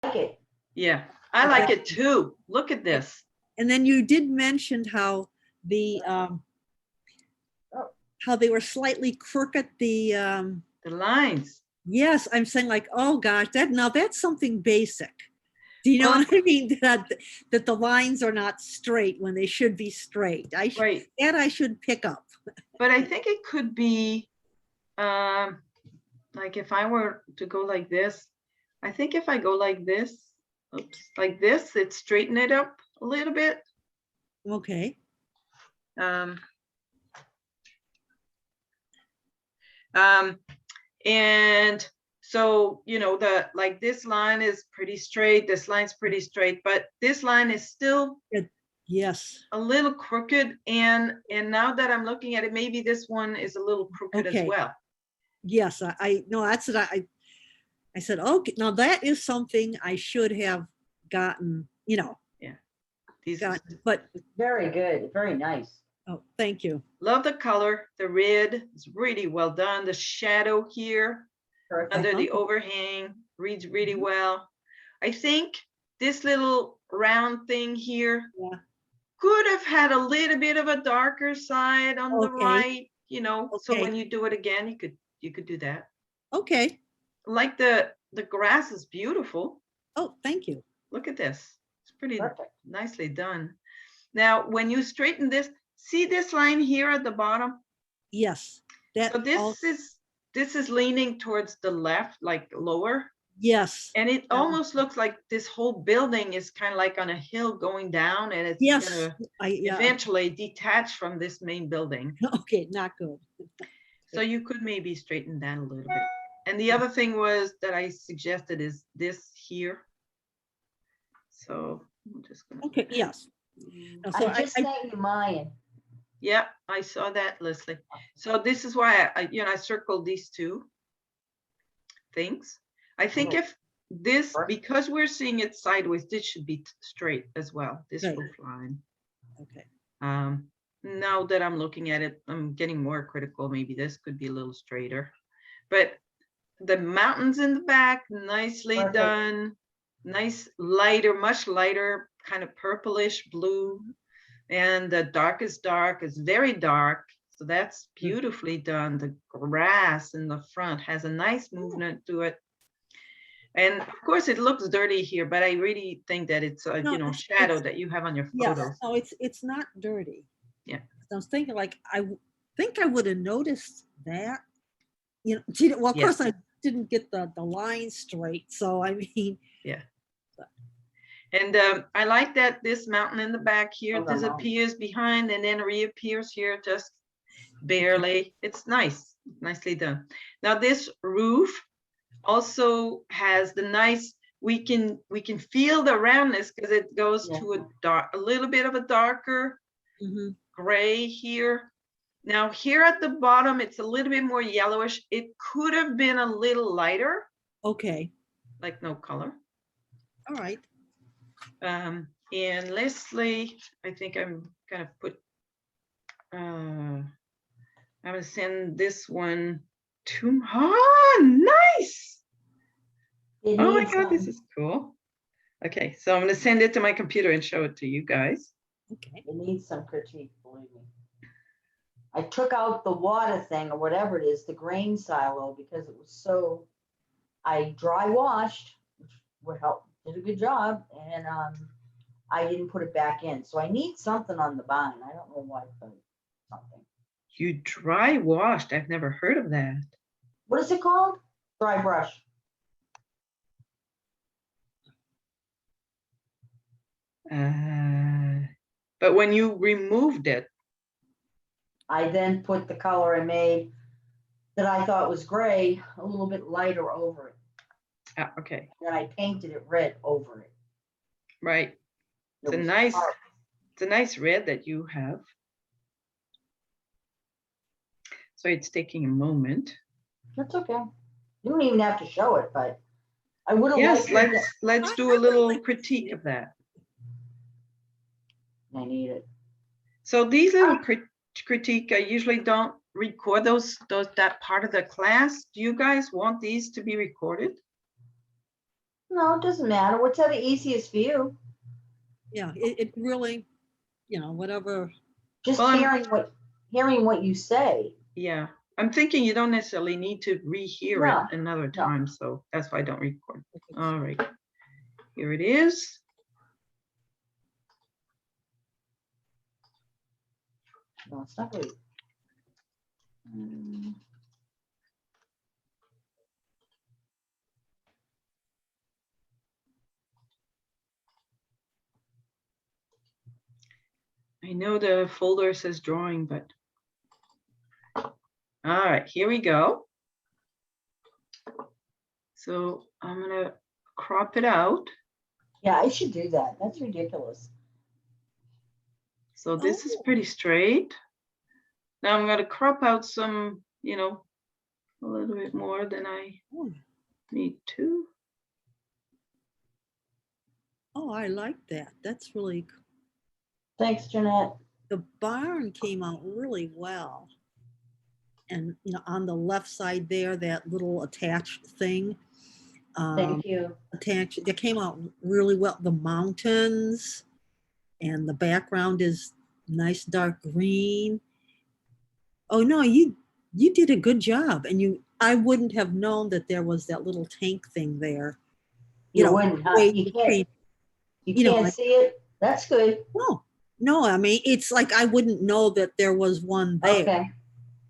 like it. Yeah, I like it too. Look at this. And then you did mention how how they were slightly crooked, The lines. yes, I'm saying like, oh gosh, that's something basic. Do you know Well, what I mean? That the lines are not straight when they should be straight. Right. That I should pick up. But I think it could be, like if I were to go like this, I think if I go like this, oops, like this, it straighten it up a little bit. Okay. And so, you know, like this line is pretty straight, this line's pretty straight, but this line is still Yes. a little crooked. And now that I'm looking at it, maybe this one is a little crooked as well. Yes, I know that's what I said, okay, now that is something I should have gotten, you know. Yeah. But Very good, very nice. oh, thank you. Love the color. The red is really well done. The shadow here Perfect. under the overhang reads really well. I think this little round thing here could have had a little bit of a darker side on the right, you know. So when you do it again, you could do that. Okay. Like the grass is beautiful. Oh, thank you. Look at this. It's pretty nicely done. Now, when you straighten this, see this line here at the bottom? Yes. So this is leaning towards the left, like lower. Yes. And it almost looks like this whole building is kind of like on a hill going down, and it's going to eventually detach from this main building. Okay, not good. So you could maybe straighten that a little bit. And the other thing was that I suggested is this here. So I'm just going to. Okay, yes. So I just sent you mine. Yeah, I saw that, Leslie. So this is why I circled these two things. I think if this, because we're seeing it sideways, this should be straight as well, this roof line. Okay. Now that I'm looking at it, I'm getting more critical. Maybe this could be a little straighter. But the mountains in the back, nicely done. Nice lighter, much lighter, kind of purplish blue. And the darkest dark is very dark. So that's beautifully done. The grass in the front has a nice movement to it. And of course it looks dirty here, but I really think that it's a shadow that you have on your photos. No, it's not dirty. Yeah. I was thinking like, I think I would have noticed that. You know, well, of course I didn't get the line straight. So I mean. Yeah. And I like that this mountain in the back here disappears behind and then reappears here just barely. It's nice, nicely done. Now this roof also has the nice, we can feel the roundness because it goes to a little bit of a darker gray here. Now here at the bottom, it's a little bit more yellowish. It could have been a little lighter. Okay. Like no color. All right. And Leslie, I think I'm gonna put, I'm gonna send this one to, nice. Oh my God, this is cool. Okay, so I'm gonna send it to my computer and show it to you guys. Okay. It needs some critique, believe me. I took out the water thing or whatever it is, the grain silo, because it was so, I dry washed, which would help. Did a good job, and I didn't put it back in. So I need something on the bond. I don't know what, but something. You dry washed? I've never heard of that. What is it called? Dry brush. But when you removed it, I then put the color I made that I thought was gray a little bit lighter over it. Okay. Then I painted it red over it. Right. It's a nice red that you have. So it's taking a moment. That's okay. You don't even have to show it, but I would have. Yes, let's do a little critique of that. I need it. So these little critique, I usually don't record that part of the class. Do you guys want these to be recorded? No, it doesn't matter. Whatever easiest for you. Yeah, it really, whatever. Just Well, hearing what you say. yeah, I'm thinking you don't necessarily need to rehear it No, another no. time, so that's why I don't record. All right, here it is. No, it's not really. I know the folder says drawing, but. All right, here we go. So I'm gonna crop it out. Yeah, I should do that. That's ridiculous. So this is Oh. pretty straight. Now I'm gonna crop out some, a little bit more than I Oh, need to. oh, I like that. That's really, Thanks, Jeanette. the barn came out really well. And, on the left side there, that little attached thing, Thank you. attached, that came out really well. The mountains and the background is nice dark green. Oh no, you did a good job. And I wouldn't have known that there was that little tank thing there. You wouldn't, huh? way You can't. paint- You you know, can't like- see it. That's good. No, I mean, it's like I wouldn't know that there was one there. Okay.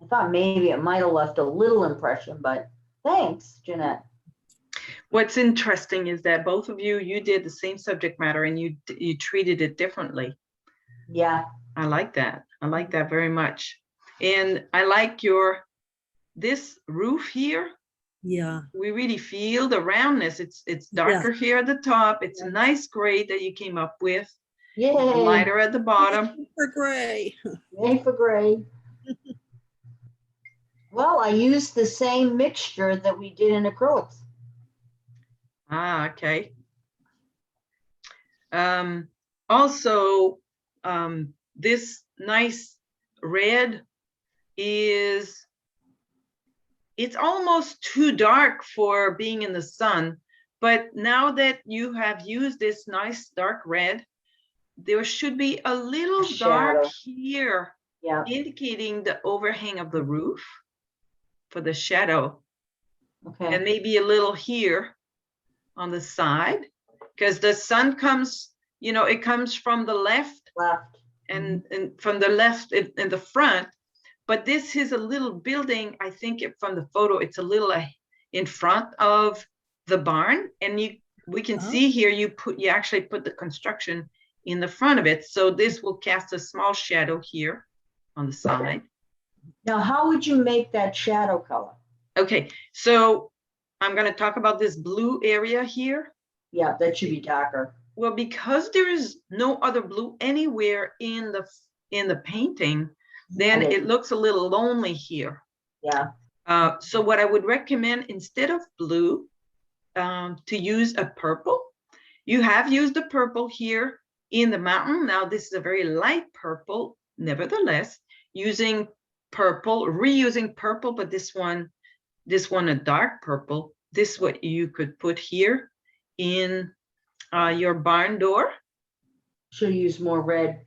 I thought maybe it might have left a little impression, but thanks, Jeanette. What's interesting is that both of you did the same subject matter and you treated it differently. Yeah. I like that. I like that very much. And I like this roof here. Yeah. We really feel the roundness. It's darker here at the top. It's a nice gray that you came up with. Yay. Lighter at the bottom. For gray. Yay for gray. Well, I used the same mixture that we did in acrylics. Ah, okay. Also, this nice red it's almost too dark for being in the sun, but now that you have used this nice dark red, there should be a little dark Shadow. here, Yeah. indicating the overhang of the roof for the shadow, Okay. and maybe a little here on the side, because the sun comes, it comes from the left Left. and from the left in the front, but this is a little building. I think from the photo, it's a little in front of the barn, and we can see here you actually put the construction in the front of it, so this will cast a small shadow here on the side. Now, how would you make that shadow color? Okay, so I'm going to talk about this blue area here. Yeah, that should be darker. Well, because there is no other blue anywhere in the painting, then Okay. it looks a little lonely here. Yeah. So what I would recommend, instead of blue, to use a purple. You have used the purple here in the mountain. Now this is a very light purple, nevertheless, using purple, reusing purple, but this one a dark purple. This what you could put here in your barn door. Should use more red.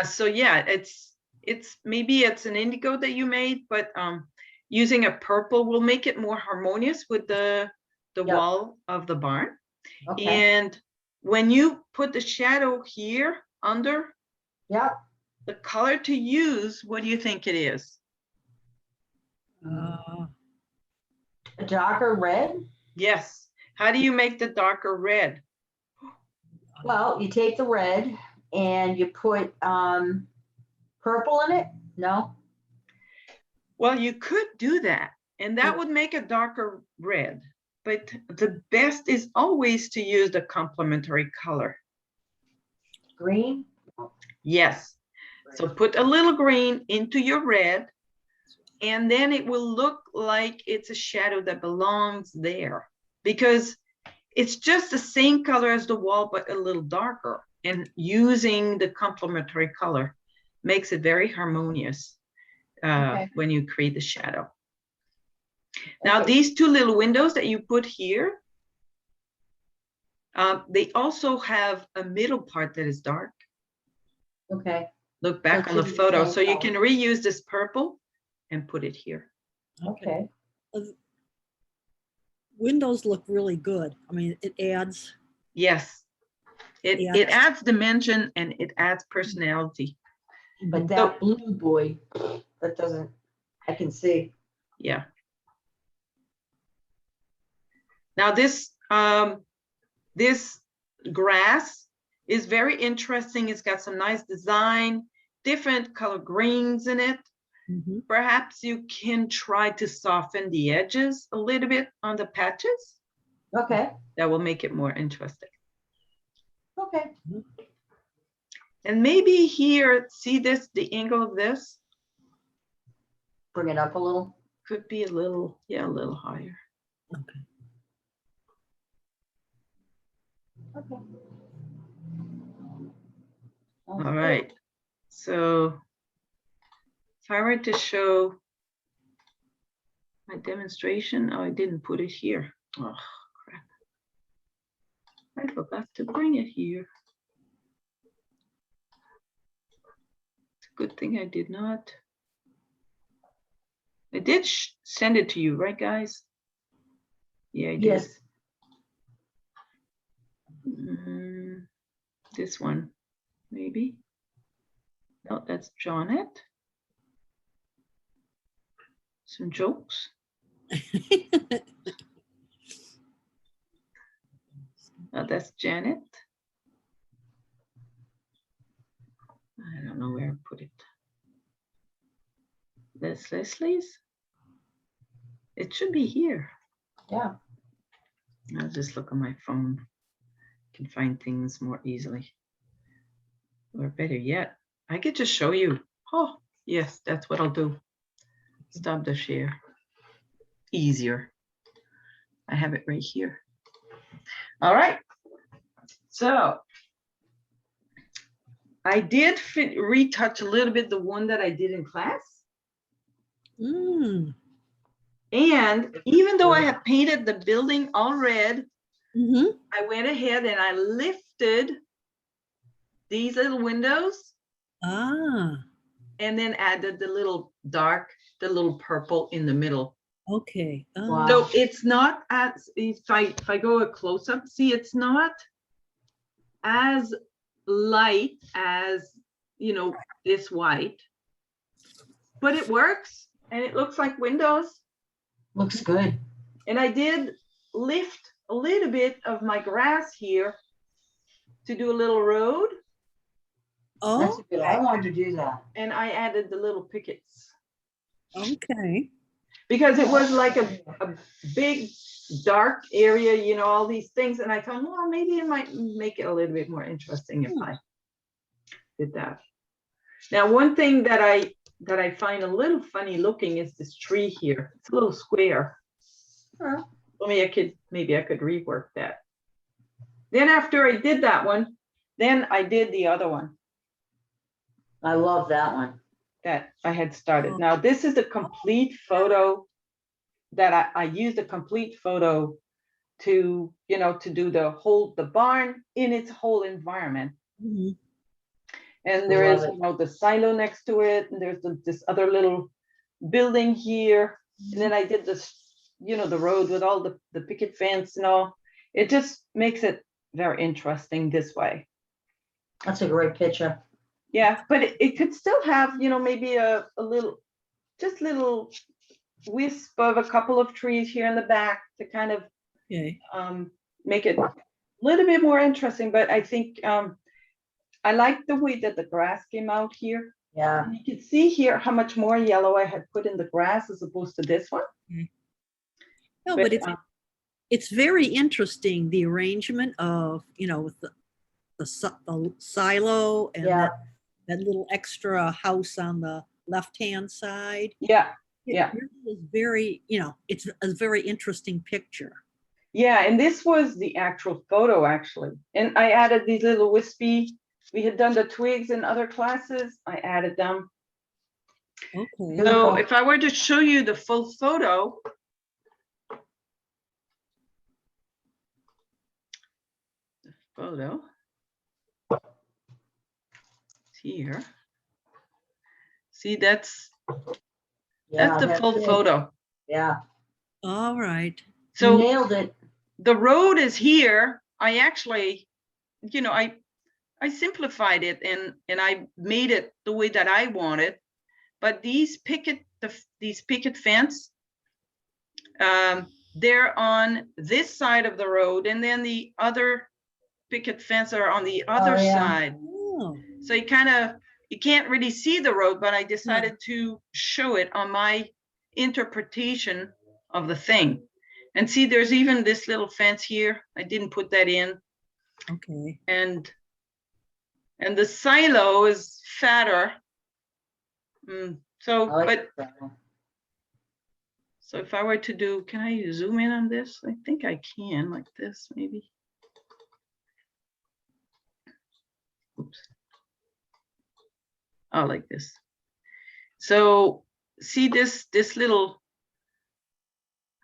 So yeah, maybe it's an indigo that you made, but using a purple will make it more harmonious with the Yep. wall of the barn. Okay. And when you put the shadow here under, Yeah. the color to use, what do you think it is? A darker red. Yes. How do you make the darker red? Well, you take the red and you put purple in it. No. Well, you could do that, and that would make a darker red. But the best is always to use the complementary color. Green. Yes. So put a little green into your red, and then it will look like it's a shadow that belongs there, because it's just the same color as the wall, but a little darker. And using the complementary color makes it very harmonious when you create the shadow. Now, Okay. these two little windows that you put here, They also have a middle part that is dark. Okay, Look back That on the should be the photo, same so you color. can reuse this purple and put it here. okay. Windows look really good. I mean, it adds, Yes. Yeah. It adds dimension and it adds personality. But Mhm. that blue boy, that doesn't, I can see. Yeah. Now this grass is very interesting. It's got some nice design, different color greens in it. Mhm. Perhaps you can try to soften the edges a little bit on the patches. Okay, That will make it more interesting. okay. And maybe here, see this, the angle of this Bring it up a little. could be a little, yeah, a little higher. Okay. Okay. All right. So if I were to show my demonstration, oh, I didn't put it here. Oh, crap. I forgot to bring it here. It's a good thing I did not. I did send it to you, right, guys? Yeah, I did. Yes. This one, maybe. No, that's Janet. Some jokes. Oh, that's Janet. I don't know where I put it. That's Leslie's. It should be here. Yeah. I'll just look on my phone. Can find things more easily. Or better yet, I could just show you. Oh, yes, that's what I'll do. Stop the share. Easier. I have it right here. All right. So I did retouch a little bit the one that I did in class. Mm. And even though I have painted the building all red, Mhm. I went ahead and I lifted these little windows Ah, and then added the little dark, the little purple in the middle. okay. Wow. So it's not as, if I go a close up, see, it's not as light as, you know, this white, but it works and it looks like windows. Looks good. And I did lift a little bit of my grass here to do a little road. That's Oh, good. I wanted to do that. And I added the little pickets okay. because it was like a big dark area, you know, all these things. And I thought, well, maybe it might make it a little bit more interesting if I did that. Now, one thing that I find a little funny looking is this tree here. It's a little square. Huh. Maybe I could rework that. Then after I did that one, then I did the other one I love that one. that I had started. Now, this is a complete photo that I used a complete photo to, you know, to do the barn in its whole environment. Mhm. And there is, Love it. you know, the silo next to it, and there's this other little building here. And then I did this, you know, the road with all the picket fence and all. It just makes it very interesting this way. That's a great picture. Yeah, but it could still have, you know, maybe a little, just little wisp of a couple of trees here in the back to kind of Okay. make it a little bit more interesting. But I think I like the way that the grass came out here. Yeah. And you can see here how much more yellow I had put in the grass as opposed to this one. No, But, but it's very interesting, the arrangement of, you know, with the silo and Yeah. that little extra house on the left-hand side. Yeah, It yeah. really is very, you know, it's a very interesting picture. Yeah, and this was the actual photo actually. And I added these little wispy, we had done the twigs in other classes. I added them. Okay. So if I were to show you the full photo, photo. Here. See, that's Yeah, the full it. photo. Yeah, All right. you So nailed it. the road is here. I actually, you know, I simplified it and I made it the way that I wanted. But these picket fence, they're on this side of the road, and then the other picket fence are on the other side. Oh, So you can't really see the road, but I decided to show it on my interpretation of the thing. And see, there's even this little fence here. I didn't put that in. okay. And the silo is fatter. So, I like but that one. so if I were to do, can I zoom in on this? I think I can, like this, maybe. Oops. Oh, like this. So see this little,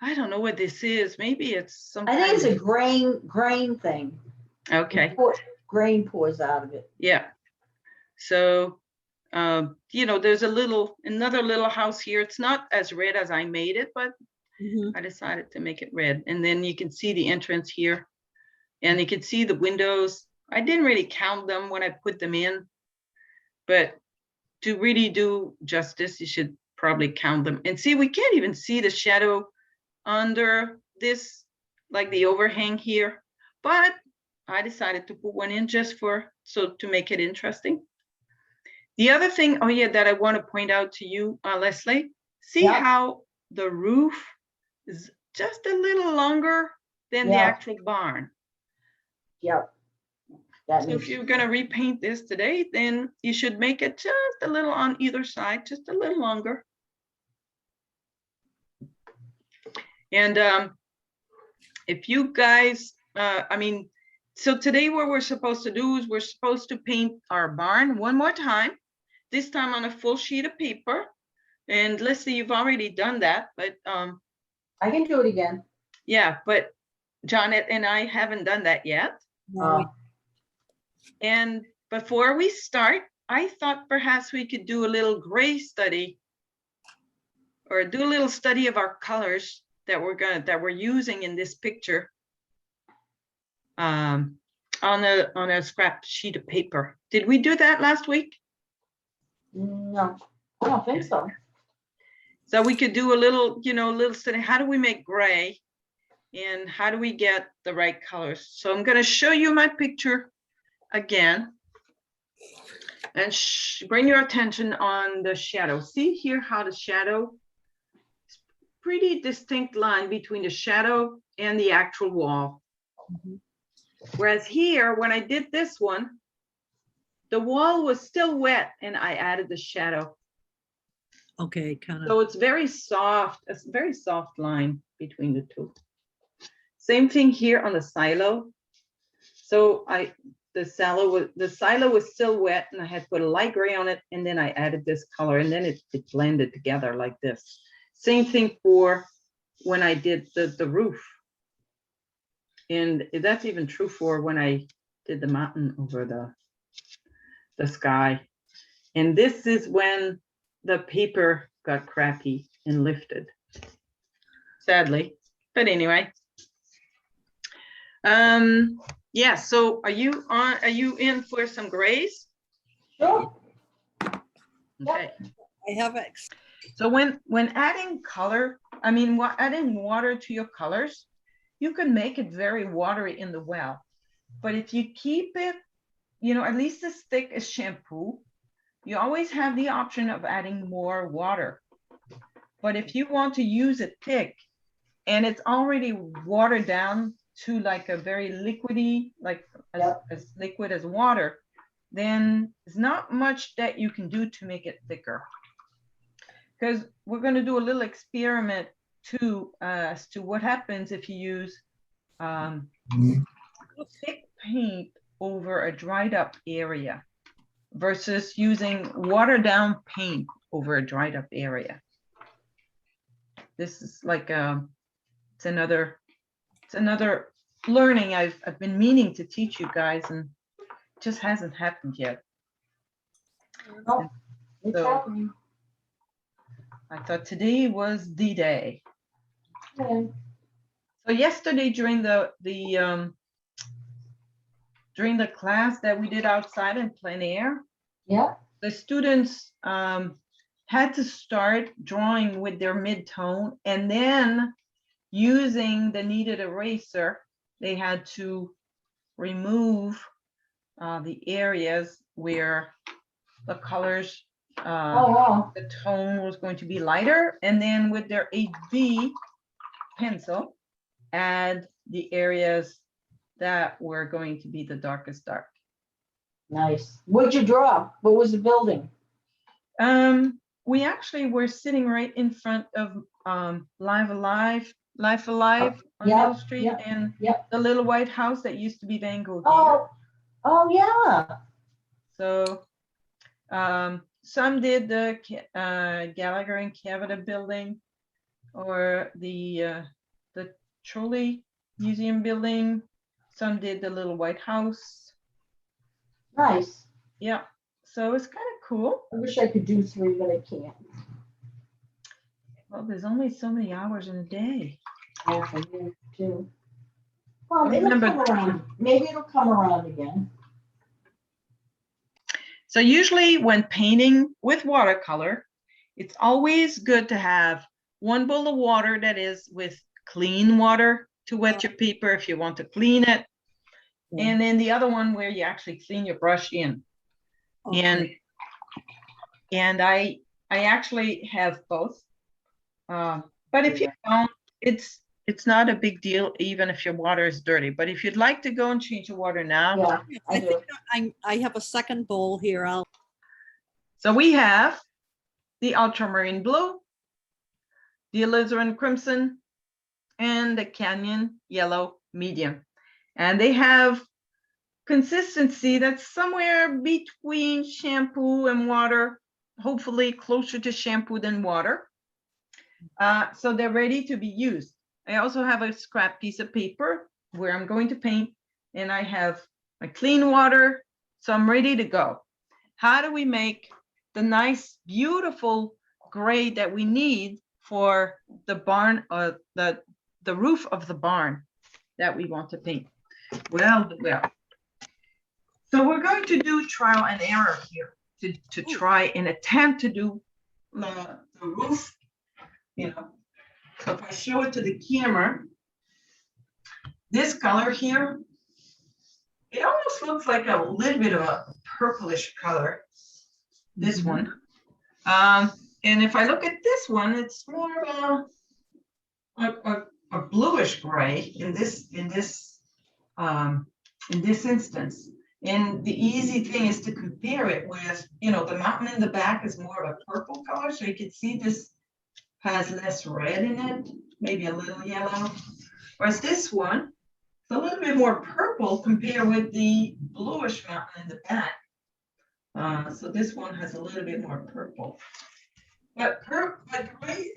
I don't know what this is. Maybe it's some I think kind it's a grain thing. okay. Grain pours out of it. Yeah. So, you know, there's another little house here. It's not as red as I made it, but I decided to make it red. And then you can see the entrance here, and you can see the windows. I didn't really count them when I put them in, but to really do justice, you should probably count them. And see, we can't even see the shadow under this, like the overhang here, but I decided to put one in just to make it interesting. The other thing, oh yeah, that I want to point out to you, Leslie, see how the roof is just a little longer than the actual barn. Yep. So if you're going to repaint this today, then you should make it just a little on either side, just a little longer. And if you guys, I mean, so today what we're supposed to do is we're supposed to paint our barn one more time, this time on a full sheet of paper. And Leslie, you've already done that, but I can do it again. yeah, but Janet and I haven't done that yet. And before we start, I thought perhaps we could do a little gray study, or do a little study of our colors that we're using in this picture on a scrap sheet of paper. Did we do that last week? No, I don't think so. So we could do a little, little study. How do we make gray, and how do we get the right colors? So I'm going to show you my picture again, and bring your attention on the shadow. See here how the shadow, pretty distinct line between the shadow and the actual wall. Whereas here, when I did this one, the wall was still wet and I added the shadow. Okay, kind of. So it's very soft, a very soft line between the two. Same thing here on the silo. So the silo was still wet and I had put a light gray on it, and then I added this color, and then it blended together like this. Same thing for when I did the roof. And that's even true for when I did the mountain over the sky. And this is when the paper got crappy and lifted, sadly. But anyway. Yeah, so are you in for some grays? Sure. Okay. I have So when adding color, adding water to your colors, you can make it very watery in the well. But if you keep it, at least as thick as shampoo, you always have the option of adding more water. But if you want to use it thick and it's already watered down to like a very liquidy, like as liquid as water, then there's not much that you can do to make it thicker. Because we're going to do a little experiment too as to what happens if you use thick paint over a dried up area versus using watered down paint over a dried up area. This is like it's another learning. I've been meaning to teach you guys, and it just hasn't happened yet. Oh, it's So- happening. I thought today was the day. Okay. So yesterday during the class that we did outside in plein air, Yeah, the students had to start drawing with their mid-tone, and then using the kneaded eraser, they had to remove the areas where the colors, oh, wow, the tone was going to be lighter, and then with their 8B pencil, add the areas that were going to be the darkest dark. nice. What'd you draw? What was the building? We actually were sitting right in front of Life Alive on yeah, Mill Street, yeah, and yeah. the little white house that used to be Van Gogh here. Oh, yeah. So some did the Gallagher and Cavada building, or the Trolley Museum building. Some did the little white house. Nice. Yeah, so it's kind of cool. I wish I could do 3, but I can't. Well, there's only so many hours in a day. Yeah, for me too. Well, it'll Remember- come around. Maybe it'll come around again. So usually when painting with watercolor, it's always good to have one bowl of water that is with clean water to wet your paper if you want to clean it. Yeah. And then the other one where you actually clean your brush in. Okay. And I actually have both. But if you don't, it's not a big deal, even if your water is dirty. But if you'd like to go and change the water now, Yeah, I I do. think I have a second bowl here. so we have the ultramarine blue, the alizarin crimson, and the canyon yellow medium. And they have consistency that's somewhere between shampoo and water, hopefully closer to shampoo than water. So they're ready to be used. I also have a scrap piece of paper where I'm going to paint, and I have my clean water, so I'm ready to go. How do we make the nice, beautiful gray that we need for the barn, or the roof of the barn that we want to paint? Well. So we're going to do trial and error here to try and attempt to do the roof, you know. So if I show it to the camera, this color here, it almost looks like a little bit of a purplish color, this one. And if I look at this one, it's more of a bluish gray in this instance. And the easy thing is to compare it with, you know, the mountain in the back is more of a purple color, so you can see this has less red in it, maybe a little yellow. Whereas this one, it's a little bit more purple compared with the bluish mountain in the back. So this one has a little bit more purple. But gray,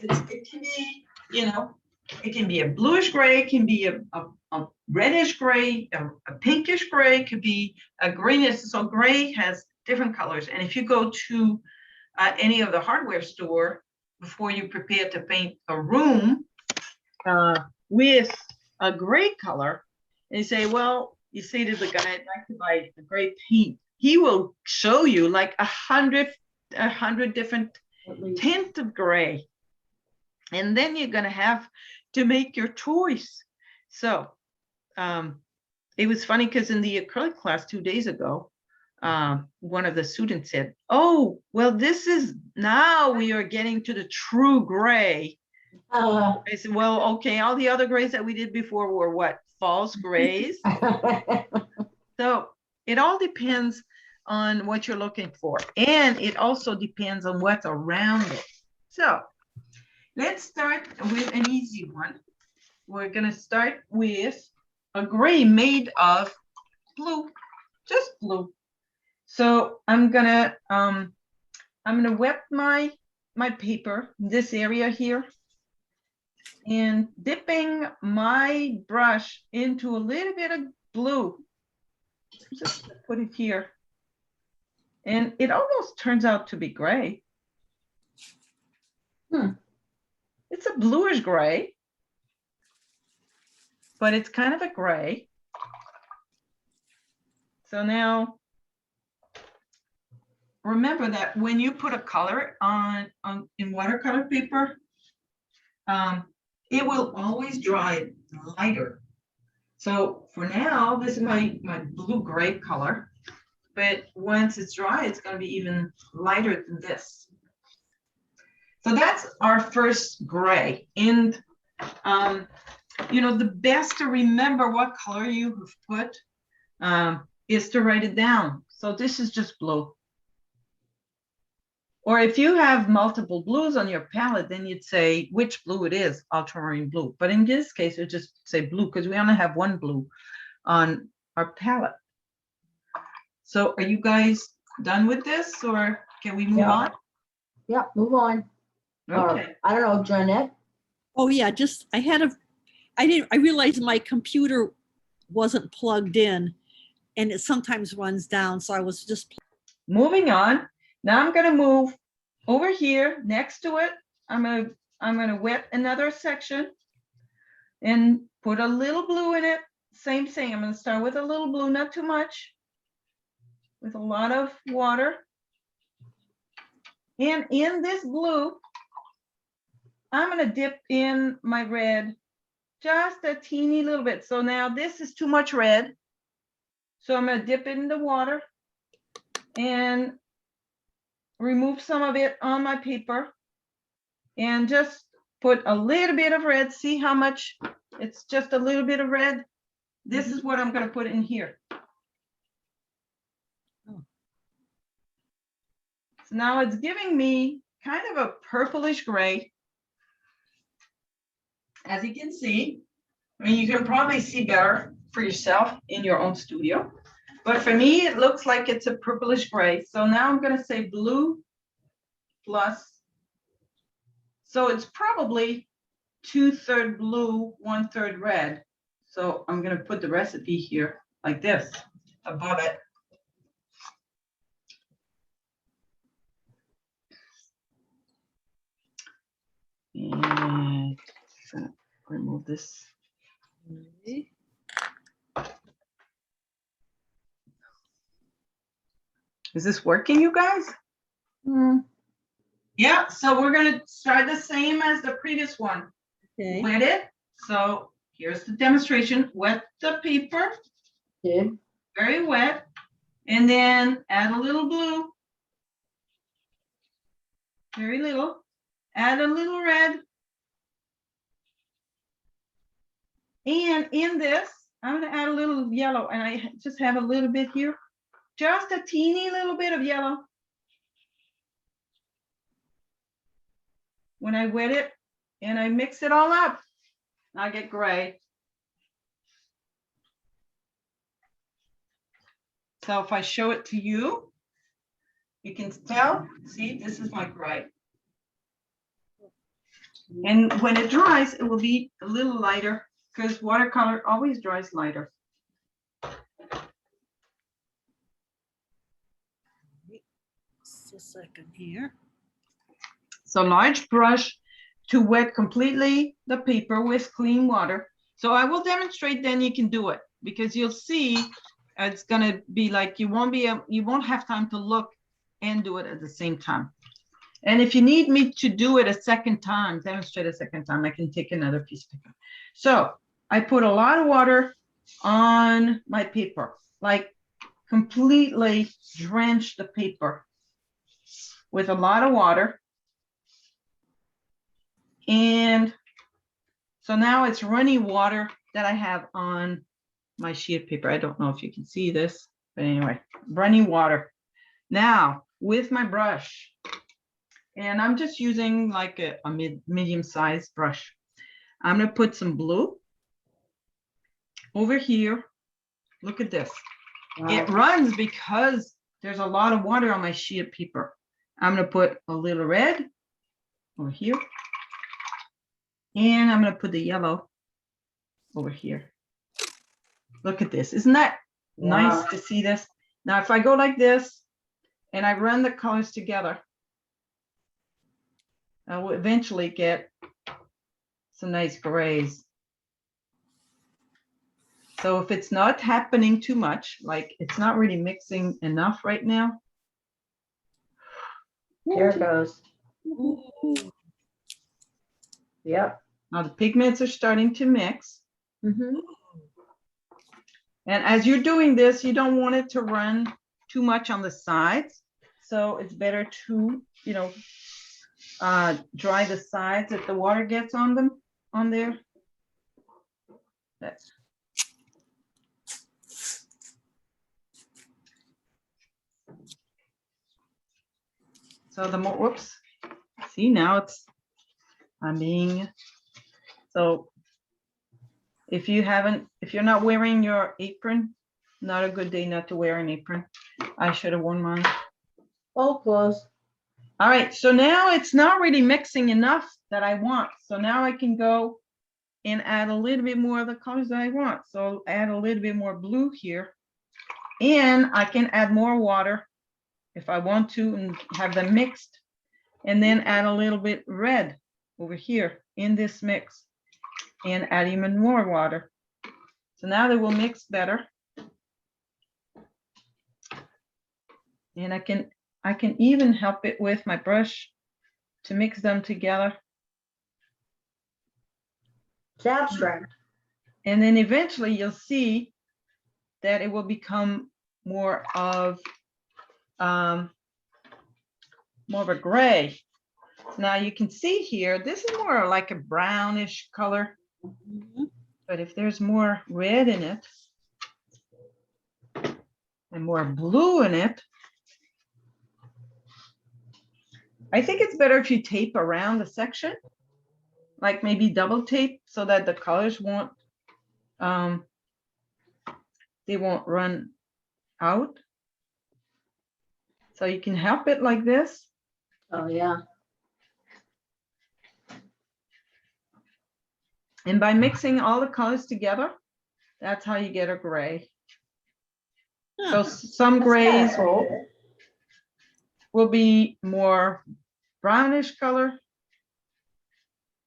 it can be, you know, it can be a bluish gray, it can be a reddish gray, a pinkish gray, it could be a greenish. So gray has different colors. And if you go to any of the hardware store, before you prepare to paint a room with a gray color, and you say, well, you say to the guy, I'd like to buy a gray paint. He will show you like 100 different tints of gray. And then you're gonna have to make your choice. So it was funny because in the acrylic class 2 days ago, one of the students said, oh, well, this is, now we are getting to the true gray. I said, well, okay, all the other grays that we did before were what? False grays. So it all depends on what you're looking for. And it also depends on what's around it. So let's start with an easy one. We're gonna start with a gray made of blue, just blue. So I'm gonna wet my paper, this area here. and dipping my brush into a little bit of blue. Just put it here. And it almost turns out to be gray. It's a bluish gray, but it's kind of a gray. So now, remember that when you put a color in watercolor paper, it will always dry lighter. So for now, this is my blue-gray color, but once it's dry, it's going to be even lighter than this. So that's our first gray. And, you know, the best to remember what color you have put is to write it down. So this is just blue. Or if you have multiple blues on your palette, then you'd say which blue it is, ultramarine blue. But in this case, we just say blue because we only have one blue on our palette. So are you guys done with this, or can we move on? Yeah, move on. Okay. I don't know, Jeanette. Oh yeah, just I realized my computer wasn't plugged in and it sometimes runs down. So I was just Moving on. Now I'm gonna move over here next to it. I'm gonna wet another section and put a little blue in it. Same thing. I'm gonna start with a little blue, not too much, with a lot of water. And in this blue, I'm gonna dip in my red just a teeny little bit. So now this is too much red. So I'm gonna dip it in the water and remove some of it on my paper and just put a little bit of red. See how much? It's just a little bit of red. This is what I'm going to put in here. Oh. So now it's giving me kind of a purplish gray. As you can see, I mean, you can probably see better for yourself in your own studio. But for me, it looks like it's a purplish gray. So now I'm going to say blue plus. So it's probably 2/3 blue, 1/3 red. So I'm going to put the recipe here like this above it. And remove this. Is this working, you guys? Yeah, so we're gonna start the same as the previous one. okay. Wet it. So here's the demonstration. Wet the paper, Did. very wet, and then add a little blue. Very little. Add a little red. And in this, I'm gonna add a little yellow, and I just have a little bit here. Just a teeny little bit of yellow. When I wet it and I mix it all up, I get gray. So if I show it to you, you can tell, see, this is my gray. And when it dries, it will be a little lighter because watercolor always dries lighter. Just a second here. So large brush to wet completely the paper with clean water. So I will demonstrate, then you can do it because you'll see it's gonna be like you won't have time to look and do it at the same time. And if you need me to do it a second time, demonstrate a second time, I can take another piece of paper. So I put a lot of water on my paper, like completely drench the paper with a lot of water. And so now it's runny water that I have on my sheet of paper. I don't know if you can see this, but anyway, runny water. Now with my brush, and I'm just using like a medium-sized brush. I'm gonna put some blue over here. Look at this. Wow. It runs because there's a lot of water on my sheet of paper. I'm gonna put a little red over here. And I'm gonna put the yellow over here. Look at this. Isn't that Wow. nice to see this? Now, if I go like this and I run the colors together, I will eventually get some nice grays. So if it's not happening too much, like it's not really mixing enough right now. There it goes. Yep. Now the pigments are starting to mix. Mm-hmm. And as you're doing this, you don't want it to run too much on the sides. So it's better to, dry the sides if the water gets on them, on there. That's. So the more, whoops, see now it's, so if you're not wearing your apron, not a good day not to wear an apron. I should have worn mine. Oh, close. All right, so now it's not really mixing enough that I want. So now I can go and add a little bit more of the colors that I want. So add a little bit more blue here. And I can add more water if I want to and have them mixed. And then add a little bit red over here in this mix and add even more water. So now they will mix better. And I can even help it with my brush to mix them together. It's abstract. And then eventually you'll see that it will become more of a gray. Now you can see here, this is more like a brownish color, but if there's more red in it and more blue in it, I think it's better if you tape around the section, like maybe double tape so that the colors won't, they won't run out. So you can help it like this. Oh, yeah. And by mixing all the colors together, that's how you get a gray. So some grays will be more brownish color.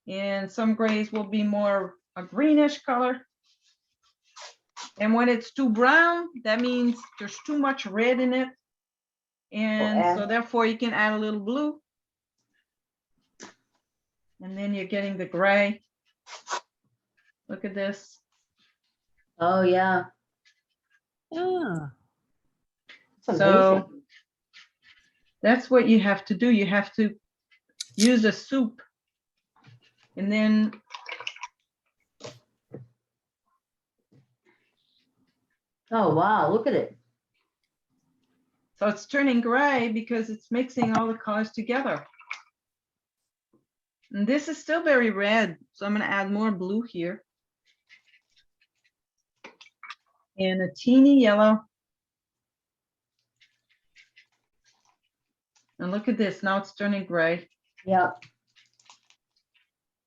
And some grays will be more a greenish color. And when it's too brown, that means there's too much red in it. And so therefore you can add a little blue. And then you're getting the gray. Look at this. Oh, yeah. Yeah. It's So amazing. that's what you have to do. You have to use a soup. And then Oh, wow. Look at it. so it's turning gray because it's mixing all the colors together. And this is still very red, so I'm going to add more blue here. And a teeny yellow. And look at this, now it's turning gray. Yep.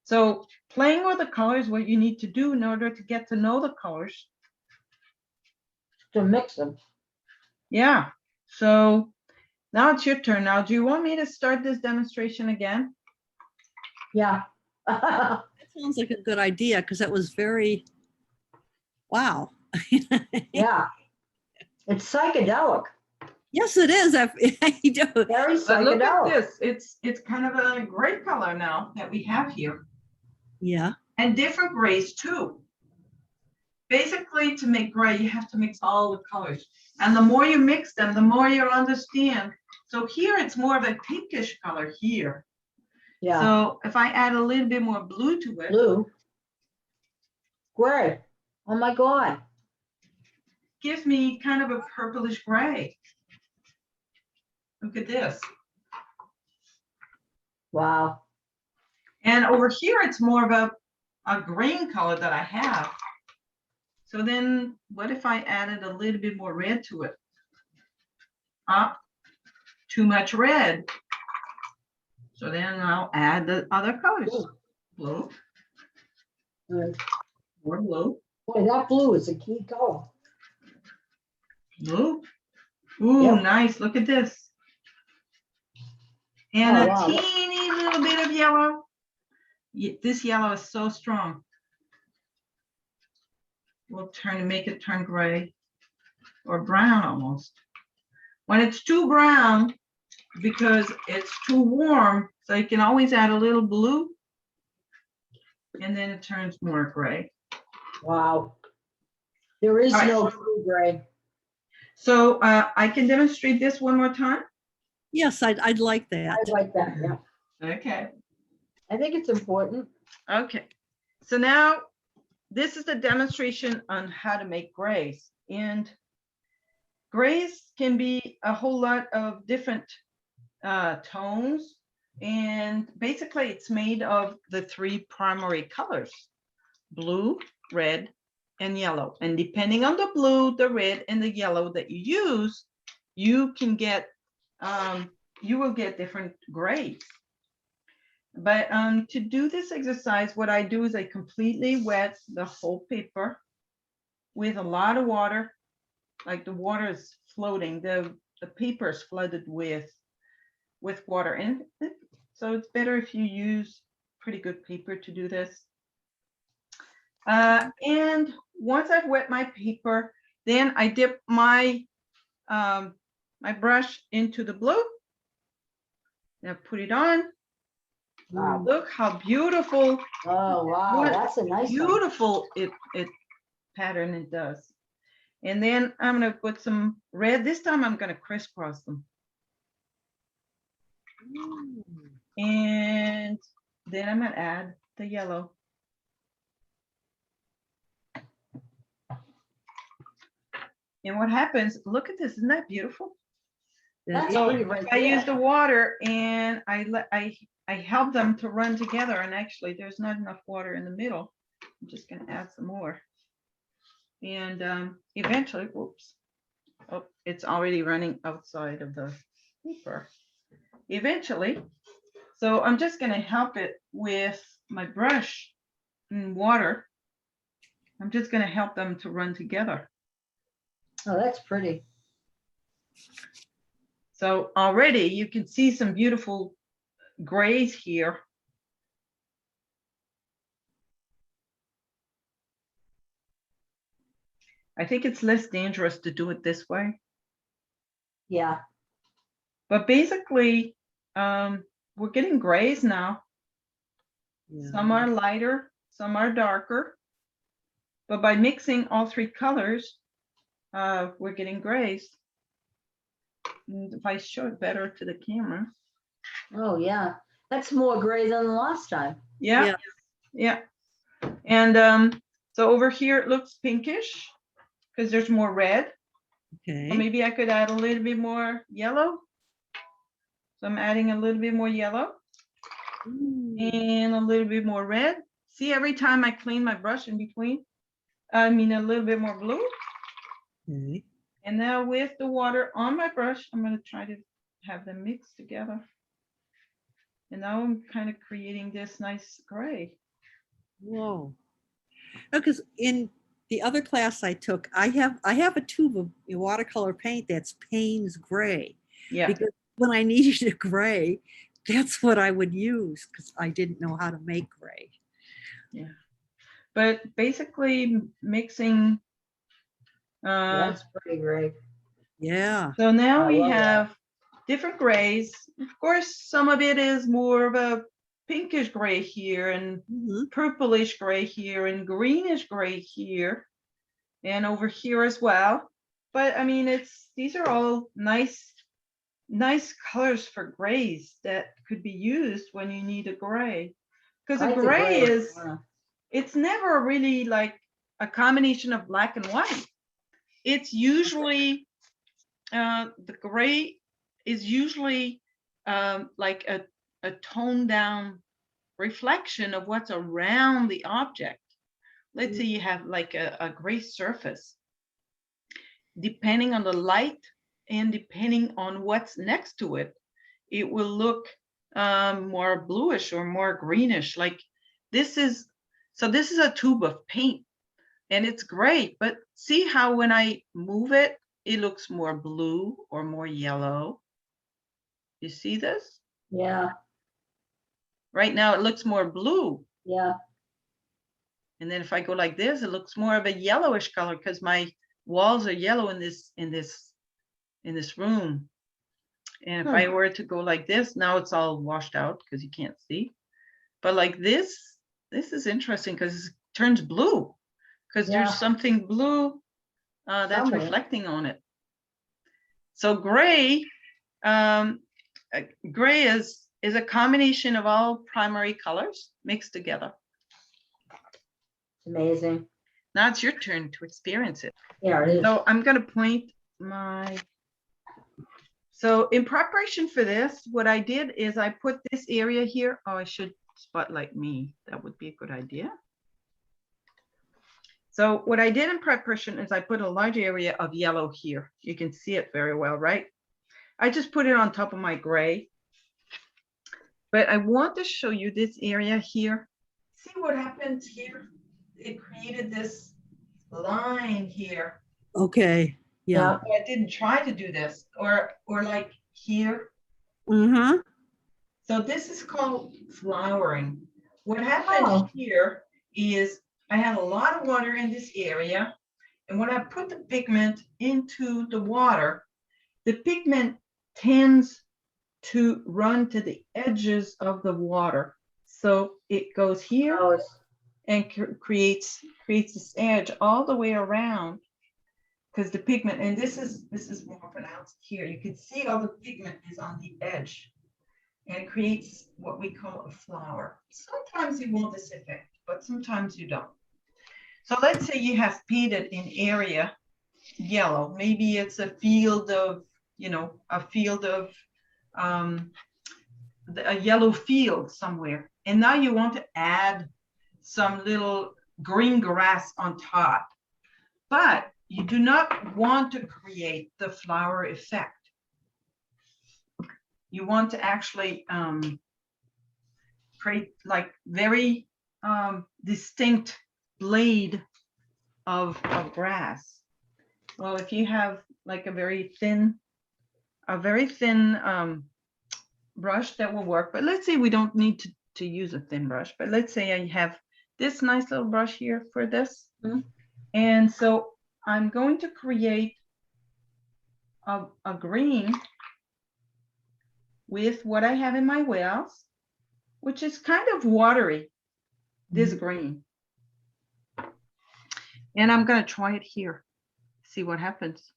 So playing with the colors, what you need to do in order to get to know the colors. To mix them. Yeah, so now it's your turn. Now, do you want me to start this demonstration again? Yeah. That sounds like a good idea because that was very, wow. Yeah. It's psychedelic. Yes, it is. You do. Very But look at psychedelic. this, it's kind of a gray color now that we have here. Yeah. And different grays too. Basically, to make gray, you have to mix all the colors. And the more you mix them, the more you'll understand. So here it's more of a pinkish color here. Yeah. So if I add a little bit more blue to it, Blue. Gray. Oh, my God. gives me kind of a purplish gray. Look at this. Wow. And over here, it's more of a green color that I have. So then what if I added a little bit more red to it? Too much red. So then I'll add the other colors. Blue. More blue. Boy, that blue is a key color. Blue. Ooh, Yep. nice. Look at this. And Oh, a wow. teeny little bit of yellow. This yellow is so strong. We'll make it turn gray or brown almost. When it's too brown, because it's too warm, so you can always add a little blue, and then it turns more gray. Wow. There is All right. no blue gray. So I can demonstrate this one more time. Yes, I'd like that. I like that, yeah. Okay. I think it's important. Okay. So now this is the demonstration on how to make grays. And grays can be a whole lot of different tones. And basically it's made of the 3 primary colors: blue, red, and yellow. And depending on the blue, the red, and the yellow that you use, you can get, you will get different grays. But to do this exercise, what I do is I completely wet the whole paper with a lot of water. Like the water is floating, the paper is flooded with water, and so it's better if you use pretty good paper to do this. And once I've wet my paper, then I dip my my brush into the blue. Now put it on. Wow. Look how beautiful, Oh, wow, What that's a nice one. beautiful it pattern it does. And then I'm gonna put some red. This time I'm gonna crisscross them. And then I'm gonna add the yellow. And what happens, look at this, isn't that beautiful? That's So pretty right I use there. the water and I help them to run together, and actually there's not enough water in the middle. I'm just gonna add some more. And eventually, whoops, oh, it's already running outside of the paper. Eventually, so I'm just gonna help it with my brush and water. I'm just gonna help them to run together. Oh, that's pretty. So already you can see some beautiful grays here. I think it's less dangerous to do it this way. Yeah. But basically, we're getting grays now. Yeah. Some are lighter, some are darker. But by mixing all 3 colors, we're getting grays. And if I show it better to the camera. Oh, yeah. That's more gray than the last time. Yeah, Yeah. yeah. And so over here it looks pinkish because there's more red. Okay. So maybe I could add a little bit more yellow. So I'm adding a little bit more yellow and a little bit more red. See, every time I clean my brush in between, I mean a little bit more blue. Okay. And now with the water on my brush, I'm going to try to have them mix together. And now I'm kind of creating this nice gray. Whoa. Because in the other class I took, I have a tube of watercolor paint that's Payne's gray. Yeah. Because when I needed a gray, that's what I would use because I didn't know how to make gray. Yeah. But basically mixing. That's pretty gray. Yeah. So now I we love that. have different grays. Of course, some of it is more of a pinkish gray here and Mhm. purplish gray here and greenish gray here and over here as well. But I mean, these are all nice colors for grays that could be used when you need a gray. Because I a think gray is, yeah. it's never really like a combination of black and white. It's usually, the gray is usually like a toned down reflection of what's around the object. Let's say you have like a gray surface. Depending on the light and depending on what's next to it, it will look more bluish or more greenish. Like this is So this is a tube of paint and it's great, but see how when I move it, it looks more blue or more yellow. You see this? Yeah, Right now it looks more blue. yeah. And then if I go like this, it looks more of a yellowish color because my walls are yellow in this room. And if I were to go like this, now it's all washed out because you can't see. But like this is interesting because it turns blue because Yeah. there's something blue that's Somewhere. reflecting on it. So gray, gray is a combination of all primary colors mixed together. It's amazing. Now it's your turn to experience it. Yeah, it is. So I'm going to point my, so in preparation for this, what I did is I put this area here. Oh, I should spotlight me. That would be a good idea. So what I did in preparation is I put a large area of yellow here. You can see it very well, right? I just put it on top of my gray. But I want to show you this area here. See what happens here? It created this line here. Okay. Yeah. I didn't try to do this, or like here. Mm-hmm. So this is called flowering. What happened here is I had a lot of water in this area, and when I put the pigment into the water, the pigment tends to run to the edges of the water. So it goes here and creates this edge all the way around, because the pigment, and this is more pronounced here. You can see all the pigment is on the edge, and it creates what we call a flower. Sometimes you want this effect, but sometimes you don't. So let's say you have painted an area yellow. Maybe it's a field of, a yellow field somewhere. And now you want to add some little green grass on top. But you do not want to create the flower effect. You want to actually create like very distinct blade of grass. Well, if you have like a very thin brush, that will work. But let's say we don't need to use a thin brush. But let's say I have this nice little brush here for this. Mm-hmm. And so I'm going to create a green with what I have in my wells, which is kind of watery, this green. And I'm going to try it here, see what happens.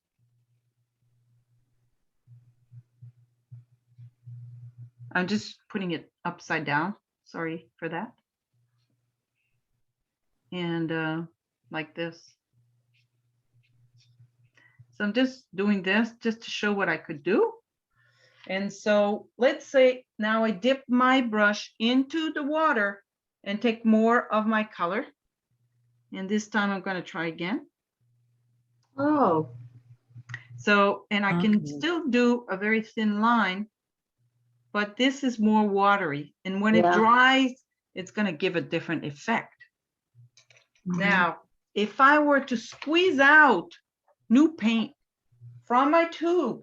I'm just putting it upside down. Sorry for that. And like this. So I'm just doing this just to show what I could do. And so let's say now I dip my brush into the water and take more of my color. And this time I'm going to try again. Oh. So, and I can still do a very thin line, but this is more watery. And when it dries, it's going to give a different effect. Now, if I were to squeeze out new paint from my tube,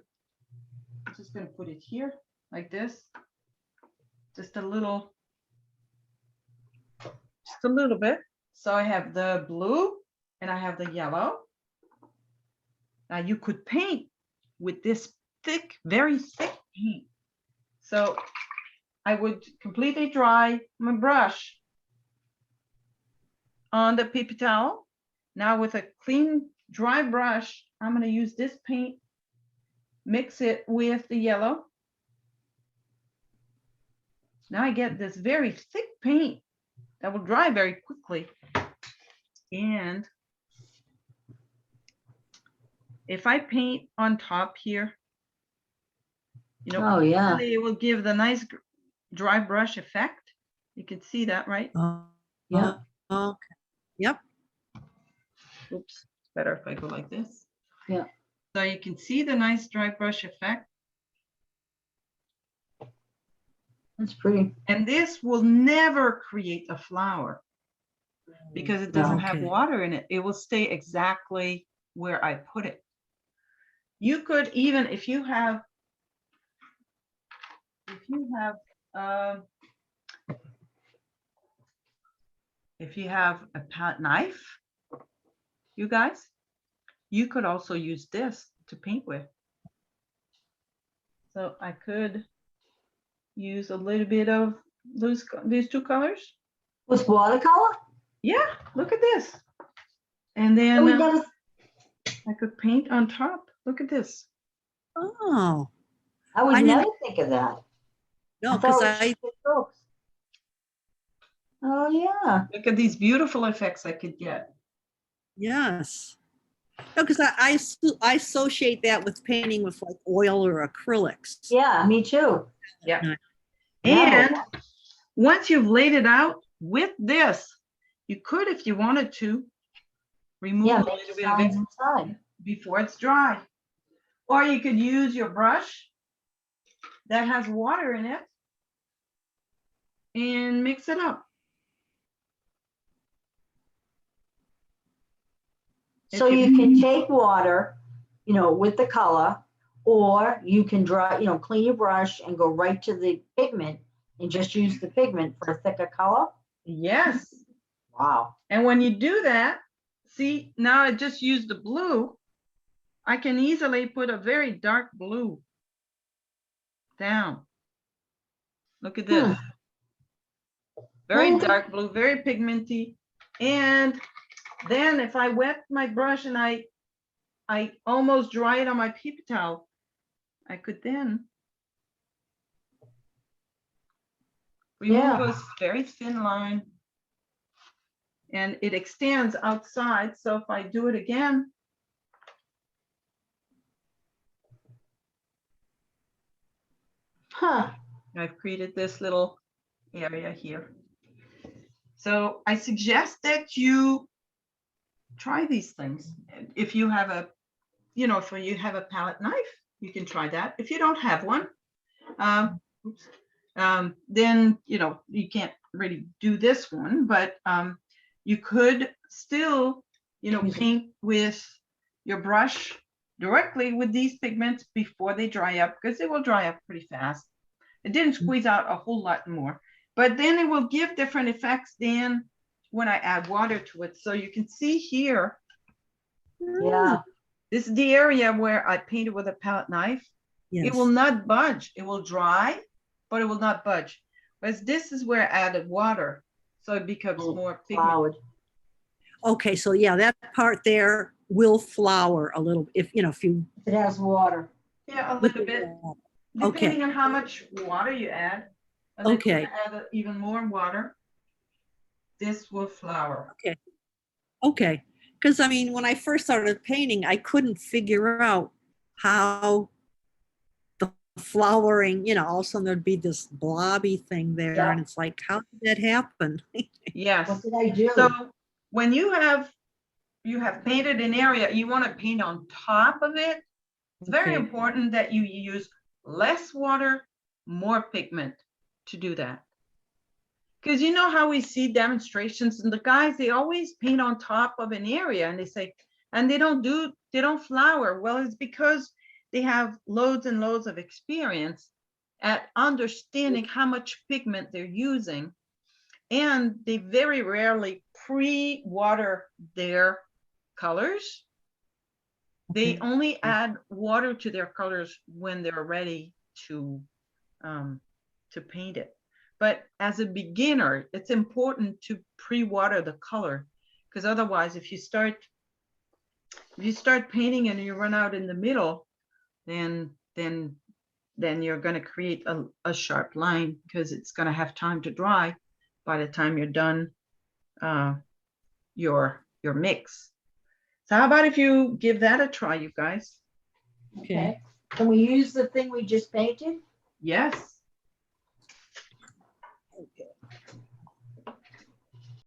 I'm just going to put it here like this, just a little bit. So I have the blue and I have the yellow. Now you could paint with this thick, very thick paint. So I would completely dry my brush on the paper towel. Now with a clean, dry brush, I'm going to use this paint, mix it with the yellow. Now I get this very thick paint that will dry very quickly. And if I paint on top here, it will give the nice dry brush effect. You can see that, right? Yeah. Okay. Yep. Oops, better if I go like this. Yeah. So you can see the nice dry brush effect. That's pretty. And this will never create a flower. because it doesn't have Okay. water in it. It will stay exactly where I put it. You could even, if you have, um, if you have a palette knife, you guys, you could also use this to paint with. So I could use a little bit of these two colors. With watercolor? Yeah, look at this. And Oh, then we never, I could paint on top. Look at this. Oh, I would I didn't- never think of that. no, I because thought it was I, just the strokes. Oh, yeah. Look at these beautiful effects I could get. yes. No, because I associate that with painting with like oil or acrylics. Yeah, me too. Yeah. Nice. And No. once you've laid it out with this, you could, if you wanted to, remove Yeah, a make little bit of it signs inside. before it's dry. Or you could use your brush that has water in it and mix it up. So If you can take water, with the color, or you can dry, clean your brush and go right to the pigment and just use the pigment for a thicker color. Yes. Wow. And when you do that, see, now I just used the blue. I can easily put a very dark blue down. Look at this. Very Okay. dark blue, very pigmenty. And then if I wet my brush and I almost dry it on my paper towel, I could then remove Yeah. a very thin line. And it extends outside. So if I do it again, Huh. I've created this little area here. So I suggest that you try these things. If you have a, if you have a palette knife, you can try that. If you don't have one, then, you can't really do this one, but you could still, paint with your brush directly with these pigments before they dry up, because they will dry up pretty fast. It didn't squeeze out a whole lot more, but then it will give different effects then when I add water to it. So you can see here, Yeah. this is the area where I painted with a palette knife. Yes. It will not budge. It will dry, but it will not budge. Whereas this is where I added water, so it becomes more pigment. Flowered. Okay, so yeah, that part there will flower a little if you It has water. Yeah, a with little the bit, water. depending Okay. on how much water you add. And then Okay. you add even more water, this will flower. Okay, because I mean, when I first started painting, I couldn't figure out how the flowering, all of a sudden there'd be this blobby thing there, Yeah. and it's like, how did that happen? Yes. What did I do? So when you have painted an area, you want to paint on top of it. It's very Okay. important that you use less water, more pigment to do that. Because you know how we see demonstrations and the guys, they always paint on top of an area and they say, and they don't flower. Well, it's because they have loads and loads of experience at understanding how much pigment they're using. And they very rarely pre-water their colors. They only add water to their colors when they're ready to paint it. But as a beginner, it's important to pre-water the color, because otherwise, if you start painting and you run out in the middle, then you're going to create a sharp line, because it's going to have time to dry by the time you're done your mix. So how about if you give that a try, you guys? Okay. Can we use the thing we just painted? Yes.